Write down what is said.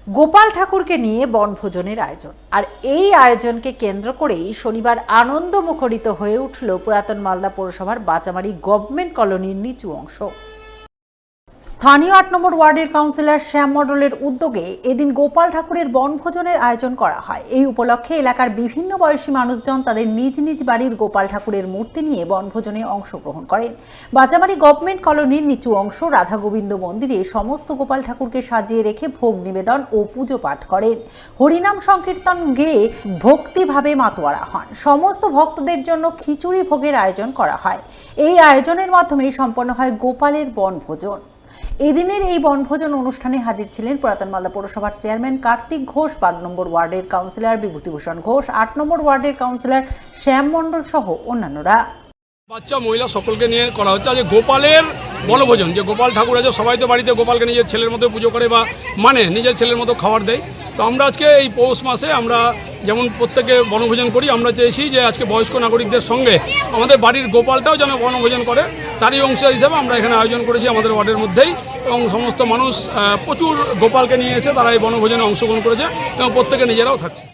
গোপাল ঠাকুরকে নিয়ে বনভোজনের আয়োজন। আর এই আয়োজনকে কেন্দ্র করেই শনিবার আনন্দ মুখরিত হয়ে উঠল পুরাতন মালদা পৌরসভার বাচামারি গভর্নমেন্ট কলোনির নিচু অংশ। স্থানীয় ৮ নম্বর ওয়ার্ডের কাউন্সিলর শ্যাম মণ্ডলের উদ্যোগে এদিন গোপাল ঠাকুরের বনভোজনের আয়োজন করা হয়। এই উপলক্ষে এলাকার বিভিন্ন বয়সী মানুষজন তাদের নিজ নিজ বাড়ির গোপাল ঠাকুরের মূর্তি নিয়ে বনভোজনে অংশগ্রহণ করেন। বাচামারি গভর্নমেন্ট কলোনির নিচু অংশ রাধা গোবিন্দ মন্দিরে সমস্ত গোপাল ঠাকুরকে সাজিয়ে রেখে ভোগ নিবেদন ও পুজো পাঠ করেন। হরিনাম সংকীর্তন গেয়ে ভক্তিভাবে মাতোয়ারা হন। সমস্ত ভক্তদের জন্য খিচুড়ি ভোগের আয়োজন করা হয়। এই আয়োজনের মাধ্যমে সম্পন্ন হয় গোপালের বনভোজন। এদিনের এই বনভোজন অনুষ্ঠানে হাজির ছিলেন পুরাতন মালদা পৌরসভার চেয়ারম্যান কার্তিক ঘোষ, ১২ নম্বর ওয়ার্ডের কাউন্সিলর বিভূতিভূষণ ঘোষ, ৮ নম্বর ওয়ার্ডের কাউন্সিলর শ্যাম মণ্ডল সহ অন্যান্যরা। বাচ্চা মহিলা সকলকে নিয়ে করা হচ্ছে আজ গোপালের বনভোজন। যে গোপাল ঠাকুর আছে, সবাই তো বাড়িতে গোপালকে নিজের ছেলের মতো পুজো করে বা নিজের ছেলের মতো খাবার দেয়। তো আমরা আজকে এই পৌষ মাসে আমরা যেমন প্রত্যেকে বনভোজন করি, আমরা চেয়েছি যে আজকে বয়স্ক নাগরিকদের সঙ্গে আমাদের বাড়ির গোপালটাও যেন বনভোজন করে, তারই অংশ হিসাবে আমরা এখানে আয়োজন করেছি আমাদের ওয়ার্ডের মধ্যেই। এবং সমস্ত মানুষ প্রচুর গোপালকে নিয়ে এসে তারা এই বনভোজনে অংশগ্রহণ করেছে এবং প্রত্যেকে নিজেরাও থাকছে।